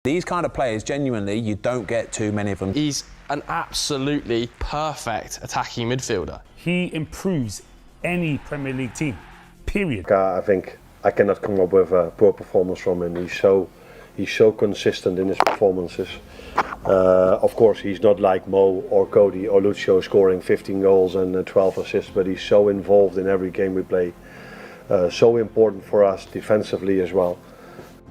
These kind of players, genuinely, you don't get too many of them. He's an absolutely perfect attacking midfielder. He improves any Premier League team, period. I think I cannot come up with a poor performance from him. He's so consistent in his performances. Of course, he's not like Mo or Cody or Lucio scoring 15 goals and 12 assists, but he's so involved in every game we play. So important for us defensively as well.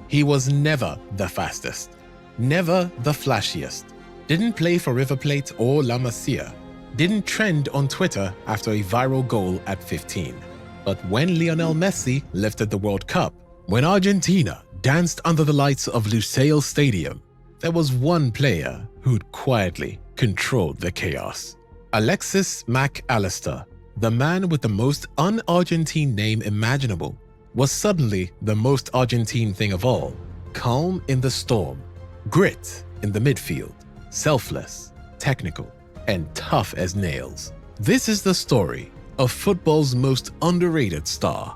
He was never the fastest, never the flashiest, didn't play for River Plate or La Masia, didn't trend on Twitter after a viral goal at 15. But when Lionel Messi lifted the World Cup, when Argentina danced under the lights of Lusail Stadium, there was one player who'd quietly controlled the chaos. Alexis Mac Allister, the man with the most un-Argentine name imaginable, was suddenly the most Argentine thing of all. Calm in the storm, grit in the midfield, selfless, technical, and tough as nails. This is the story of football's most underrated star.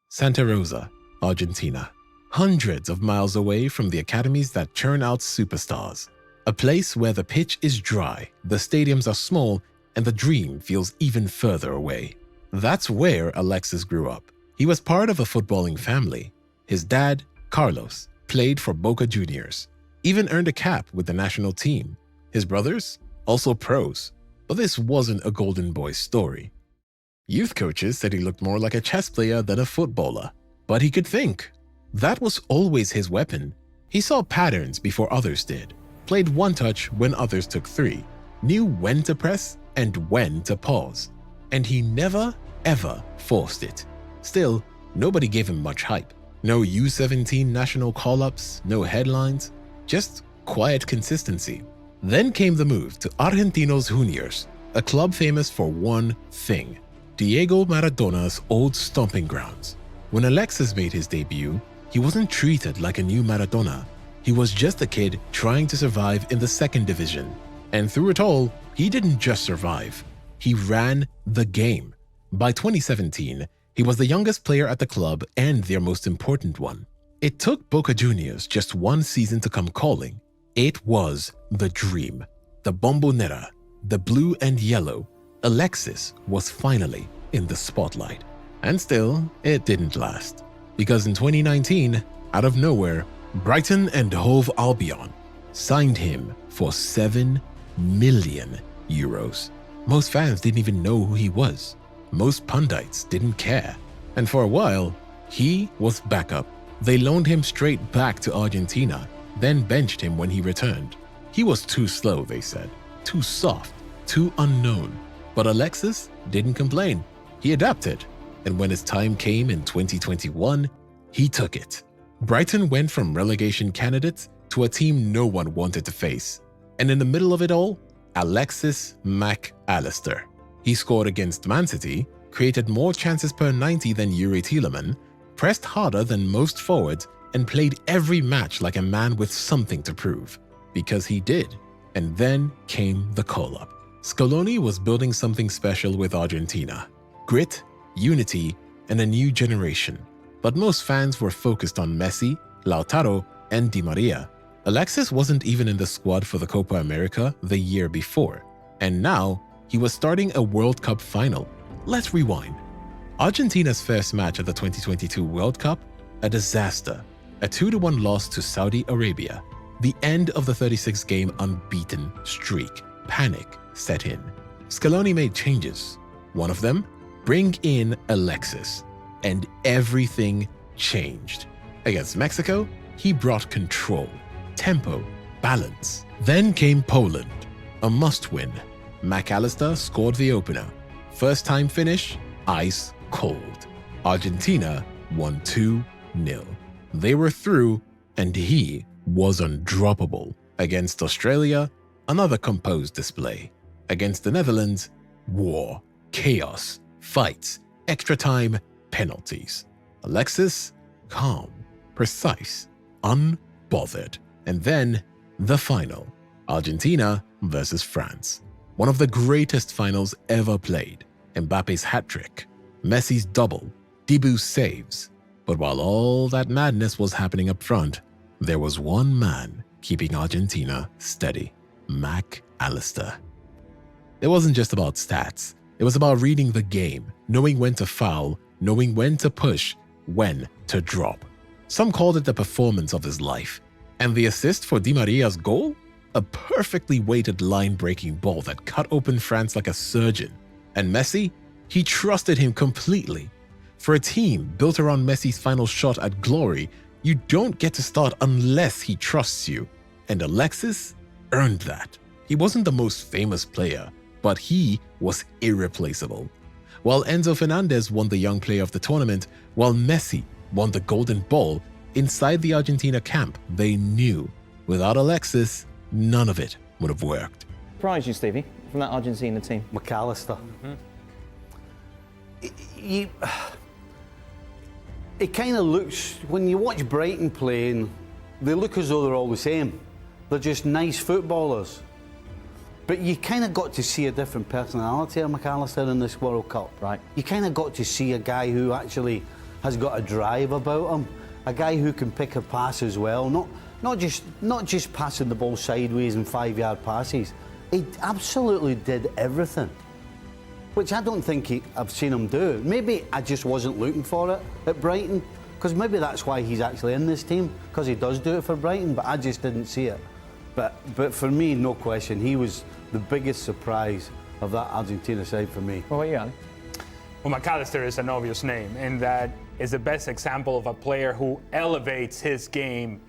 Santa Rosa, Argentina. Hundreds of miles away from the academies that churn out superstars. A place where the pitch is dry, the stadiums are small, and the dream feels even further away. That's where Alexis grew up. He was part of a footballing family. His dad, Carlos, played for Boca Juniors, even earned a cap with the national team. His brothers, also pros. But this wasn't a golden boy story. Youth coaches said he looked more like a chess player than a footballer. But he could think. That was always his weapon. He saw patterns before others did, played one touch when others took three, knew when to press and when to pause. And he never, ever forced it. Still, nobody gave him much hype. No U17 national call-ups, no headlines, just quiet consistency. Then came the move to Argentinos Juniors, a club famous for one thing: Diego Maradona's old stomping grounds. When Alexis made his debut, he wasn't treated like a new Maradona. He was just a kid trying to survive in the second division. And through it all, he didn't just survive. He ran the game. By 2017, he was the youngest player at the club and their most important one. It took Boca Juniors just one season to come calling. It was the dream. The Bombonera, the blue and yellow. Alexis was finally in the spotlight. And still, it didn't last. Because in 2019, out of nowhere, Brighton and Hove Albion signed him for €7 million. Most fans didn't even know who he was. Most pundits didn't care. And for a while, he was backup. They loaned him straight back to Argentina, then benched him when he returned. He was too slow, they said. Too soft, too unknown. But Alexis didn't complain. He adapted. And when his time came in 2021, he took it. Brighton went from relegation candidates to a team no one wanted to face. And in the middle of it all, Alexis Mac Allister. He scored against Man City, created more chances per 90 than Yuri Tielemans, pressed harder than most forwards, and played every match like a man with something to prove. Because he did. And then came the call-up. Scaloni was building something special with Argentina. Grit, unity, and a new generation. But most fans were focused on Messi, Lautaro, and Di Maria. Alexis wasn't even in the squad for the Copa America the year before. And now, he was starting a World Cup final. Let's rewind. Argentina's first match at the 2022 World Cup? A disaster. A 2-1 loss to Saudi Arabia. The end of the 36-game unbeaten streak. Panic set in. Scaloni made changes. One of them? Bring in Alexis. And everything changed. Against Mexico, he brought control, tempo, balance. Then came Poland. A must-win. Mac Allister scored the opener. First-time finish, ice cold. Argentina won 2-0. They were through, and he was undroppable. Against Australia, another composed display. Against the Netherlands, war, chaos, fights, extra time, penalties. Alexis, calm, precise, unbothered. And then, the final. Argentina versus France. One of the greatest finals ever played. Mbappe's hat-trick, Messi's double, Dibu's saves. But while all that madness was happening up front, there was one man keeping Argentina steady: Mac Allister. It wasn't just about stats. It was about reading the game, knowing when to foul, knowing when to push, when to drop. Some called it the performance of his life. And the assist for Di Maria's goal? A perfectly weighted line-breaking ball that cut open France like a surgeon. And Messi? He trusted him completely. For a team built around Messi's final shot at glory, you don't get to start unless he trusts you. And Alexis earned that. He wasn't the most famous player, but he was irreplaceable. While Enzo Fernandez won the Young Player of the tournament, while Messi won the Golden Ball, inside the Argentina camp, they knew without Alexis, none of it would have worked. Surprised you, Stevie, from that Argentina team? Mac Allister. It kind of looks, when you watch Brighton playing, they look as though they're all the same. They're just nice footballers. But you kind of got to see a different personality of Mac Allister in this World Cup. Right. You kind of got to see a guy who actually has got a drive about him, a guy who can pick a pass as well, not just passing the ball sideways and 5-yard passes. He absolutely did everything, which I don't think I've seen him do. Maybe I just wasn't looking for it at Brighton, because maybe that's why he's actually in this team, because he does do it for Brighton, but I just didn't see it. But for me, no question, he was the biggest surprise of that Argentina side for me. What about you, Ali? Well, Mac Allister is an obvious name, and that is the best example of a player who elevates his game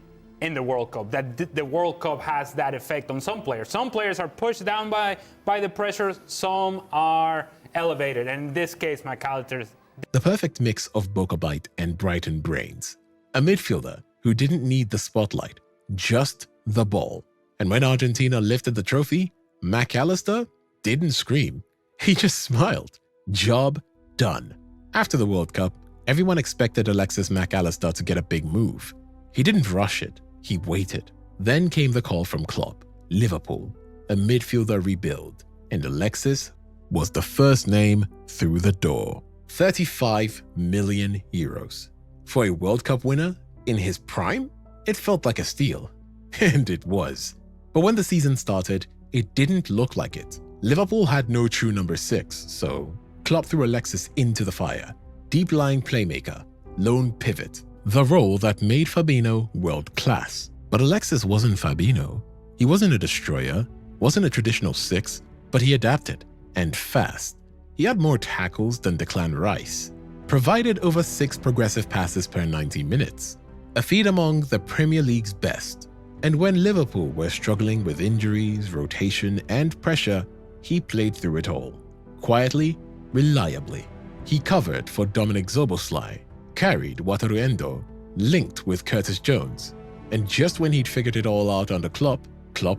in the World Cup. That the World Cup has that effect on some players. Some players are pushed down by the pressure, some are elevated, and in this case, Mac Allister. The perfect mix of Boca Bite and Brighton brains. A midfielder who didn't need the spotlight, just the ball. And when Argentina lifted the trophy, Mac Allister didn't scream. He just smiled. Job done. After the World Cup, everyone expected Alexis Mac Allister to get a big move. He didn't rush it. He waited. Then came the call from Klopp, Liverpool, a midfielder rebuild, and Alexis was the first name through the door. 35 million euros. For a World Cup winner in his prime, it felt like a steal. And it was. But when the season started, it didn't look like it. Liverpool had no true number 6, so Klopp threw Alexis into the fire. Deep-lying playmaker, lone pivot, the role that made Fabinho world-class. But Alexis wasn't Fabinho. He wasn't a destroyer, wasn't a traditional 6, but he adapted, and fast. He had more tackles than Declan Rice, provided over 6 progressive passes per 90 minutes, a feat among the Premier League's best. And when Liverpool were struggling with injuries, rotation, and pressure, he played through it all. Quietly, reliably. He covered for Dominic Szoboszlai, carried Wataruendo, linked with Curtis Jones. And just when he'd figured it all out under Klopp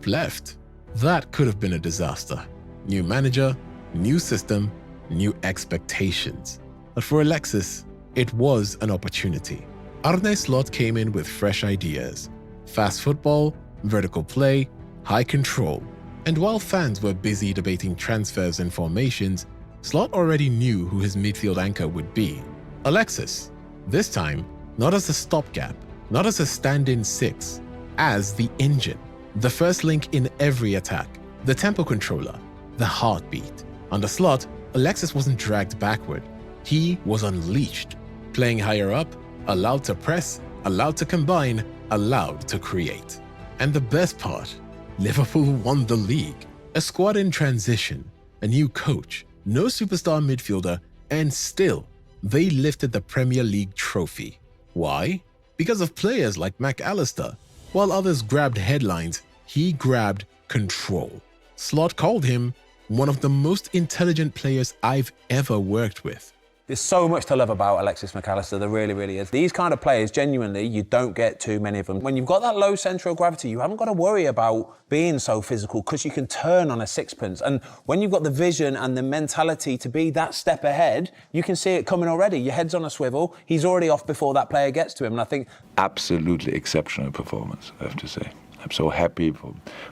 left. That could have been a disaster. New manager, new system, new expectations. But for Alexis, it was an opportunity. Arne Slot came in with fresh ideas. Fast football, vertical play, high control. And while fans were busy debating transfers and formations, Slot already knew who his midfield anchor would be. Alexis. This time, not as a stopgap, not as a stand-in 6, as the engine. The first link in every attack, the tempo controller, the heartbeat. Under Slot, Alexis wasn't dragged backward. He was unleashed, playing higher up, allowed to press, allowed to combine, allowed to create. And the best part, Liverpool won the league. A squad in transition, a new coach, no superstar midfielder, and still, they lifted the Premier League trophy. Why? Because of players like Mac Allister. While others grabbed headlines, he grabbed control. Slot called him one of the most intelligent players I've ever worked with. There's so much to love about Alexis Mac Allister, there really, really is. These kind of players, genuinely, you don't get too many of them. When you've got that low central gravity, you haven't got to worry about being so physical because you can turn on a sixpence. And when you've got the vision and the mentality to be that step ahead, you can see it coming already. Your head's on a swivel. He's already off before that player gets to him. And I think... Absolutely exceptional performance, I have to say. I'm so happy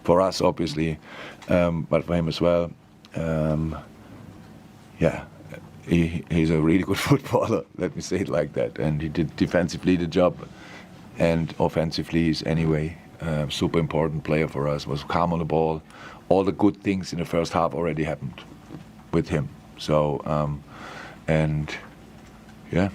for us, obviously, but for him as well. Yeah. He's a really good footballer, let me say it like that. And he did defensively the job and offensively he's anyway super important player for us. Was calm on the ball. All the good things in the first half already happened with him. So, and yeah,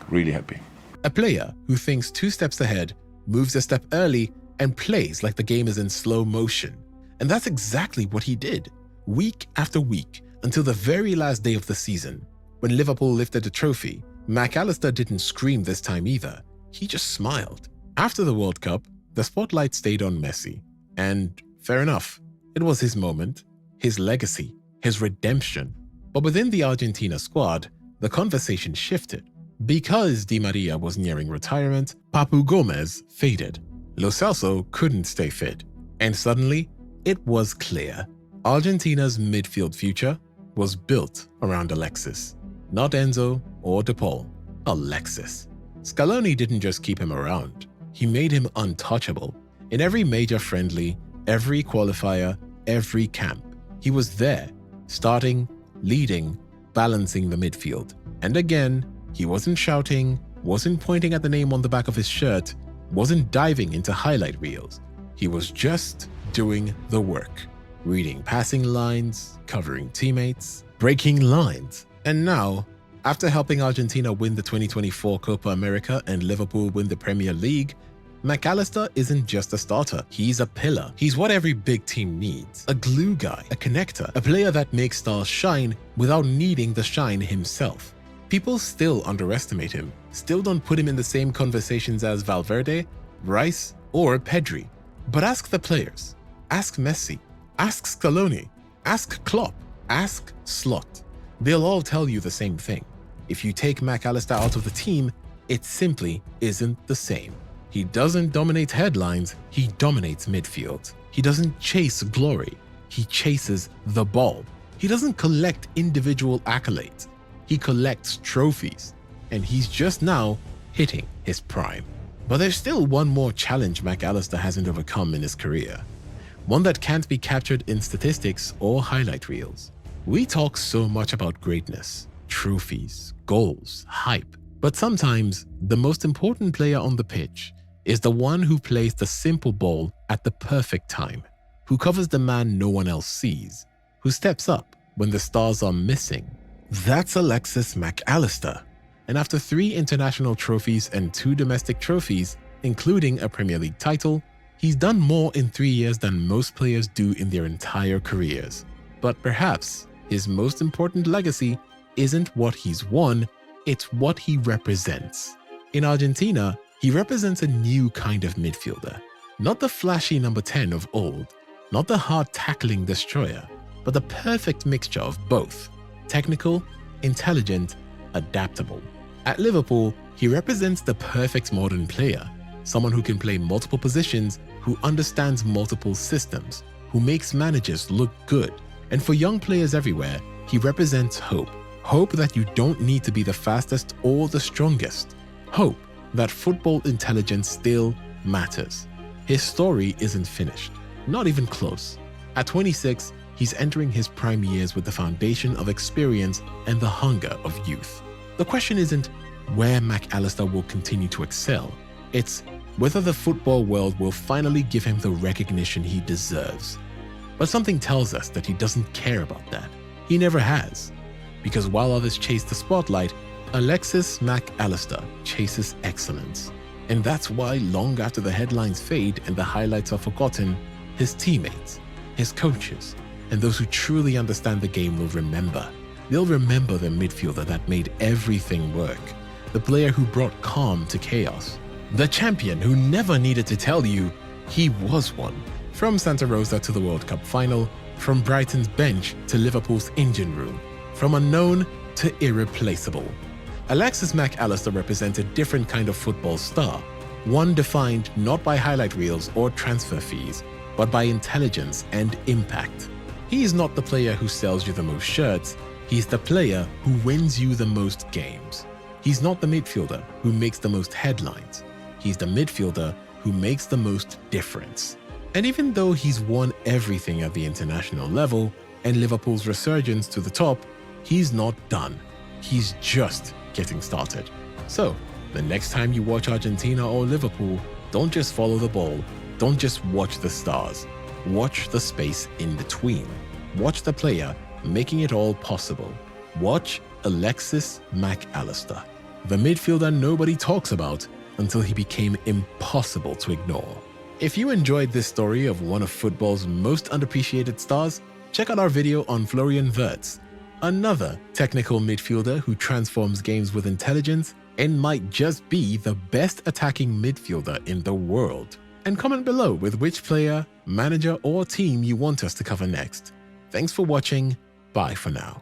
really happy. A player who thinks 2 steps ahead, moves a step early, and plays like the game is in slow motion. And that's exactly what he did, week after week, until the very last day of the season. When Liverpool lifted the trophy, Mac Allister didn't scream this time either. He just smiled. After the World Cup, the spotlight stayed on Messi. And fair enough, it was his moment, his legacy, his redemption. But within the Argentina squad, the conversation shifted. Because Di Maria was nearing retirement, Papu Gomez faded. Lo Celso couldn't stay fit. And suddenly, it was clear. Argentina's midfield future was built around Alexis. Not Enzo or De Paul, Alexis. Scaloni didn't just keep him around. He made him untouchable. In every major friendly, every qualifier, every camp, he was there, starting, leading, balancing the midfield. And again, he wasn't shouting, wasn't pointing at the name on the back of his shirt, wasn't diving into highlight reels. He was just doing the work. Reading passing lines, covering teammates, breaking lines. And now, after helping Argentina win the 2024 Copa America and Liverpool win the Premier League, Mac Allister isn't just a starter, he's a pillar. He's what every big team needs. A glue guy, a connector, a player that makes stars shine without needing the shine himself. People still underestimate him, still don't put him in the same conversations as Valverde, Rice, or Pedri. But ask the players, ask Messi, ask Scaloni, ask Klopp, ask Slot. They'll all tell you the same thing. If you take Mac Allister out of the team, it simply isn't the same. He doesn't dominate headlines, he dominates midfield. He doesn't chase glory, he chases the ball. He doesn't collect individual accolades, he collects trophies. And he's just now hitting his prime. But there's still one more challenge Mac Allister hasn't overcome in his career. One that can't be captured in statistics or highlight reels. We talk so much about greatness, trophies, goals, hype. But sometimes, the most important player on the pitch is the one who plays the simple ball at the perfect time, who covers the man no one else sees, who steps up when the stars are missing. That's Alexis Mac Allister. And after 3 international trophies and 2 domestic trophies, including a Premier League title, he's done more in 3 years than most players do in their entire careers. But perhaps his most important legacy isn't what he's won, it's what he represents. In Argentina, he represents a new kind of midfielder. Not the flashy number 10 of old, not the hard-tackling destroyer, but the perfect mixture of both. Technical, intelligent, adaptable. At Liverpool, he represents the perfect modern player. Someone who can play multiple positions, who understands multiple systems, who makes managers look good. And for young players everywhere, he represents hope. Hope that you don't need to be the fastest or the strongest. Hope that football intelligence still matters. His story isn't finished, not even close. At 26, he's entering his prime years with the foundation of experience and the hunger of youth. The question isn't where Mac Allister will continue to excel. It's whether the football world will finally give him the recognition he deserves. But something tells us that he doesn't care about that. He never has. Because while others chase the spotlight, Alexis Mac Allister chases excellence. And that's why long after the headlines fade and the highlights are forgotten, his teammates, his coaches, and those who truly understand the game will remember. They'll remember the midfielder that made everything work, the player who brought calm to chaos, the champion who never needed to tell you he was one. From Santa Rosa to the World Cup final, from Brighton's bench to Liverpool's engine room, from unknown to irreplaceable. Alexis Mac Allister represents a different kind of football star, one defined not by highlight reels or transfer fees, but by intelligence and impact. He is not the player who sells you the most shirts, he's the player who wins you the most games. He's not the midfielder who makes the most headlines, he's the midfielder who makes the most difference. And even though he's won everything at the international level and Liverpool's resurgence to the top, he's not done. He's just getting started. So, The next time you watch Argentina or Liverpool, don't just follow the ball, don't just watch the stars. Watch the space in between. Watch the player making it all possible. Watch Alexis Mac Allister, the midfielder nobody talks about until he became impossible to ignore. If you enjoyed this story of one of football's most underappreciated stars, check out our video on Florian Wirtz, another technical midfielder who transforms games with intelligence and might just be the best attacking midfielder in the world. And comment below with which player, manager, or team you want us to cover next. Thanks for watching. Bye for now.